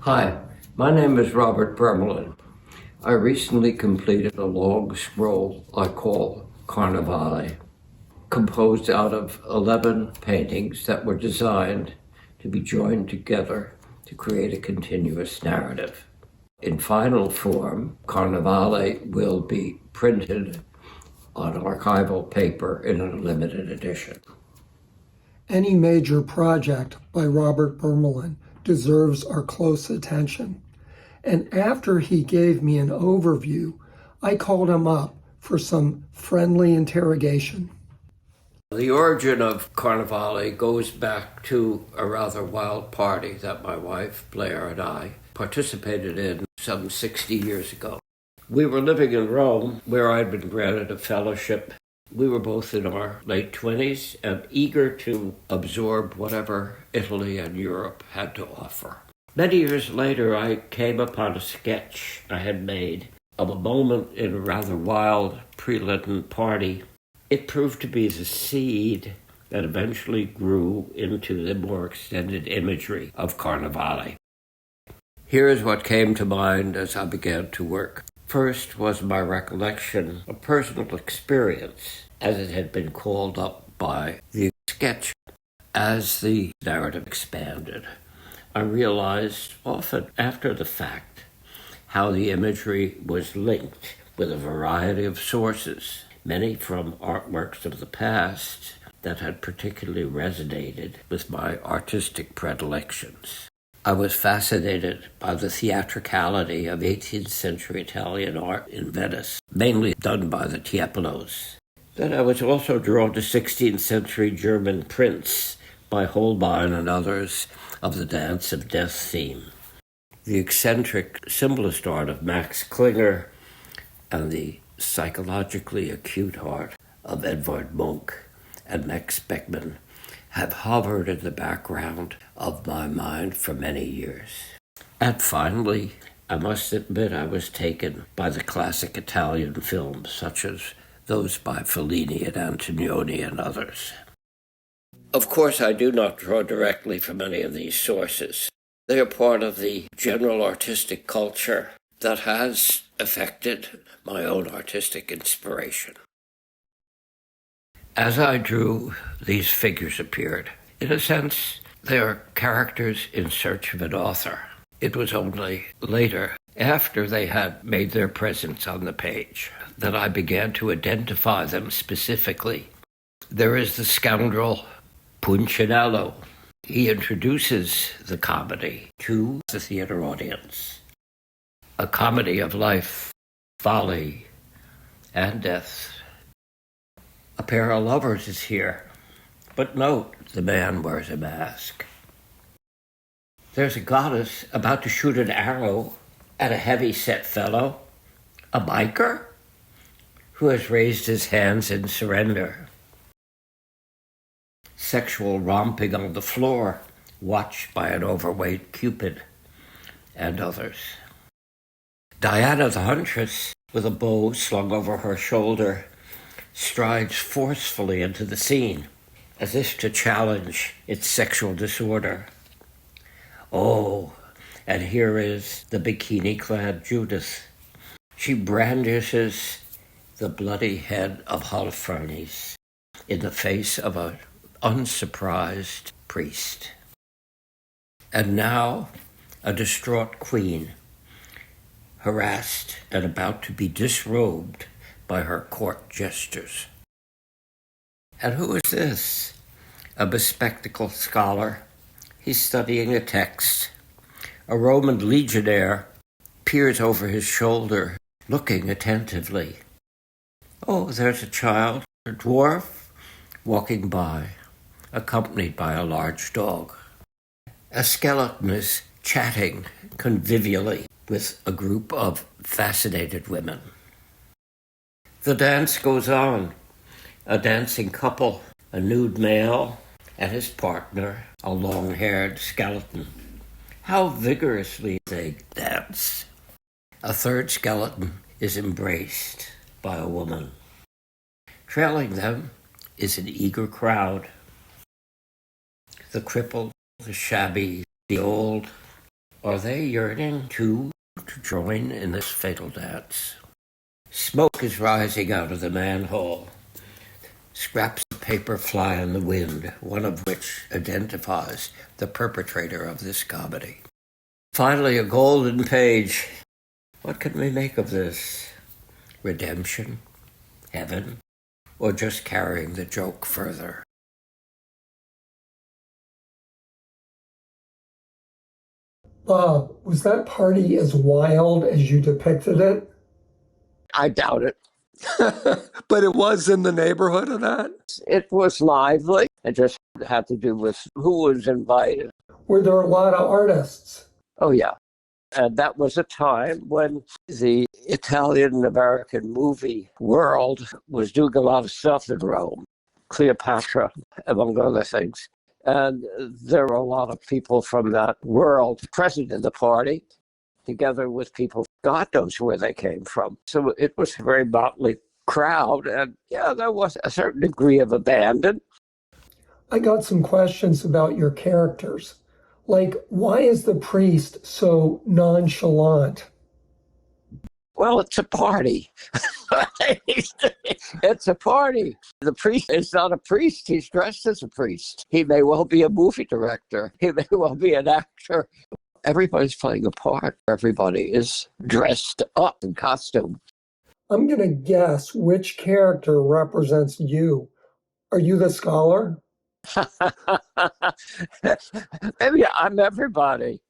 Hi, my name is Robert Birmelin. I recently completed a long scroll I call Carnevale, composed out of 11 paintings that were designed to be joined together to create a continuous narrative. In final form, Carnevale will be printed on archival paper in a limited edition. Any major project by Robert Birmelin deserves our close attention. And after he gave me an overview, I called him up for some friendly interrogation. The origin of Carnevale goes back to a rather wild party that my wife, Blair, and I participated in some 60 years ago. We were living in Rome, where I'd been granted a fellowship. We were both in our late 20s and eager to absorb whatever Italy and Europe had to offer. Many years later, I came upon a sketch I had made of a moment in a rather wild pre-Lenten party. It proved to be the seed that eventually grew into the more extended imagery of Carnevale. Here is what came to mind as I began to work. First was my recollection of personal experience, as it had been called up by the sketch. As the narrative expanded, I realized, often after the fact, how the imagery was linked with a variety of sources, many from artworks of the past that had particularly resonated with my artistic predilections. I was fascinated by the theatricality of 18th century Italian art in Venice, mainly done by the Tiepolos. Then I was also drawn to 16th century German prints by Holbein and others of the Dance of Death theme. The eccentric symbolist art of Max Klinger and the psychologically acute art of Edvard Munch and Max Beckmann have hovered in the background of my mind for many years. And finally, I must admit I was taken by the classic Italian films, such as those by Fellini and Antonioni and others. Of course, I do not draw directly from any of these sources. They are part of the general artistic culture that has affected my own artistic inspiration. As I drew, these figures appeared. In a sense, they are characters in search of an author. It was only later, after they had made their presence on the page, that I began to identify them specifically. There is the scoundrel Punchinello. He introduces the comedy to the theater audience. A comedy of life, folly, and death. A pair of lovers is here, but note, the man wears a mask. There's a goddess about to shoot an arrow at a heavy-set fellow, a biker, who has raised his hands in surrender. Sexual romping on the floor, watched by an overweight Cupid, and others. Diana the huntress, with a bow slung over her shoulder, strides forcefully into the scene, as if to challenge its sexual disorder. Oh, and here is the bikini-clad Judith. She brandishes the bloody head of Holofernes in the face of an unsurprised priest. And now, a distraught queen, harassed and about to be disrobed by her court gestures. And who is this? A bespectacled scholar. He's studying a text. A Roman legionnaire peers over his shoulder, looking attentively. Oh, there's a child, a dwarf, walking by, accompanied by a large dog. A skeleton is chatting convivially with a group of fascinated women. The dance goes on. A dancing couple, a nude male, and his partner, a long-haired skeleton. How vigorously they dance. A third skeleton is embraced by a woman. Trailing them is an eager crowd. The crippled, the shabby, the old, Are they yearning, too, to join in this fatal dance? Smoke is rising out of the manhole. Scraps of paper fly in the wind, one of which identifies the perpetrator of this comedy. Finally, a golden page. What can we make of this? Redemption? Heaven? Or just carrying the joke further? Bob, was that party as wild as you depicted it? I doubt it. But it was in the neighborhood of that? It was lively. It just had to do with who was invited. Were there a lot of artists? Oh, yeah. And that was a time when the Italian-American movie world was doing a lot of stuff in Rome. Cleopatra, among other things. And there were a lot of people from that world present in the party, together with people, God knows where they came from. So it was a very motley crowd. And yeah, there was a certain degree of abandon. I got some questions about your characters. Like, why is the priest so nonchalant? Well, it's a party. It's a party. The priest is not a priest. He's dressed as a priest. He may well be a movie director. He may well be an actor. Everybody's playing a part. Everybody is dressed up in costume. I'm going to guess which character represents you. Are you the scholar? Maybe I'm everybody.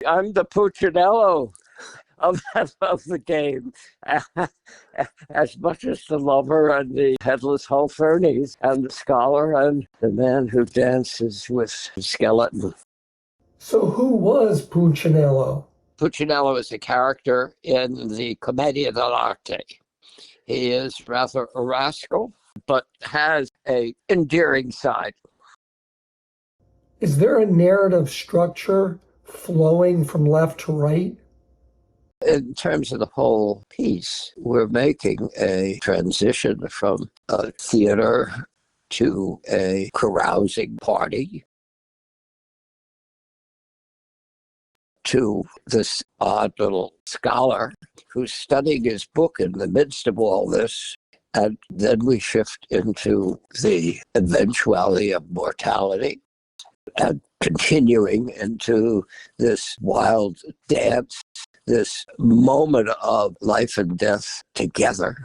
I'm the Puccinello of the game, as much as the lover and the headless Holofernes and the scholar and the man who dances with the skeleton. So who was Puccinello? Puccinello is a character in the Commedia dell'arte. He is rather a rascal, but has an endearing side. Is there a narrative structure flowing from left to right? In terms of the whole piece, we're making a transition from a theater to a carousing party to this odd little scholar who's studying his book in the midst of all this. And then we shift into the eventuality of mortality and continuing into this wild dance, this moment of life and death together.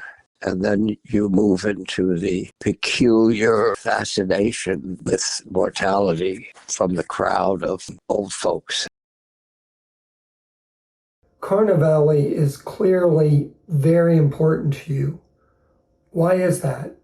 And then you move into the peculiar fascination with mortality from the crowd of old folks. Carnevale is clearly very important to you. Why is that?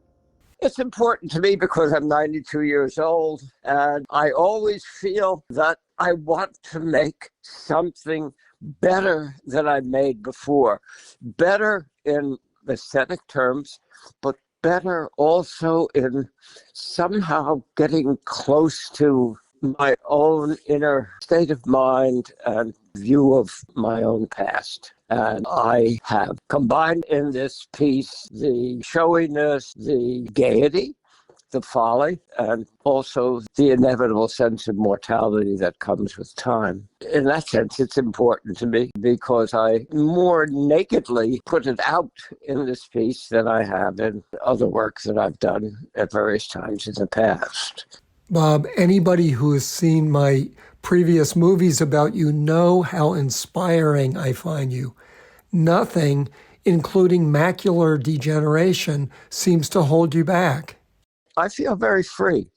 It's important to me because I'm 92 years old, and I always feel that I want to make something better than I made before. Better in aesthetic terms, but better also in somehow getting close to my own inner state of mind and view of my own past. And I have combined in this piece the showiness, the gaiety, the folly, and also the inevitable sense of mortality that comes with time. In that sense, it's important to me because I more nakedly put it out in this piece than I have in other works that I've done at various times in the past. Bob, anybody who has seen my previous movies about you know how inspiring I find you. Nothing, including macular degeneration, seems to hold you back. I feel very free.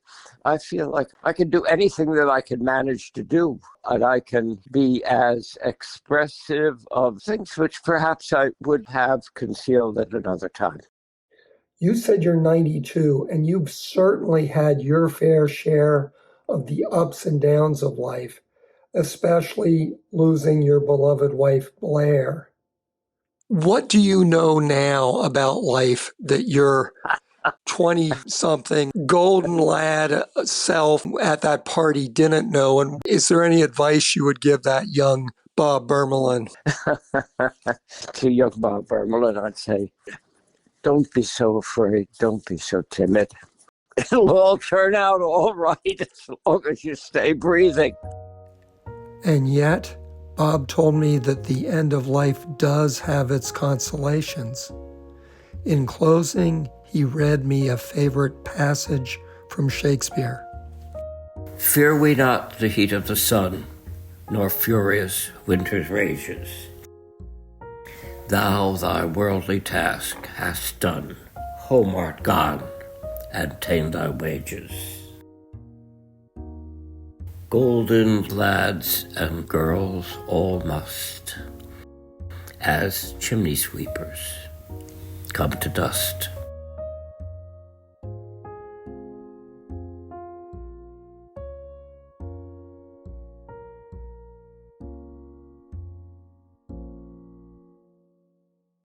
I feel like I can do anything that I can manage to do, and I can be as expressive of things which perhaps I would have concealed at another time. You said you're 92, and you've certainly had your fair share of the ups and downs of life, especially losing your beloved wife, Blair. What do you know now about life that your 20-something golden lad self at that party didn't know? And is there any advice you would give that young Bob Birmelin? To young Bob Birmelin, I'd say, don't be so afraid. Don't be so timid. It'll all turn out all right as long as you stay breathing. And yet, Bob told me that the end of life does have its consolations. In closing, he read me a favorite passage from Shakespeare. Fear we not the heat of the sun, nor furious winter's rages. Thou thy worldly task hast done, home art gone, and ta'en thy wages. Golden lads and girls all must, as chimney sweepers, come to dust.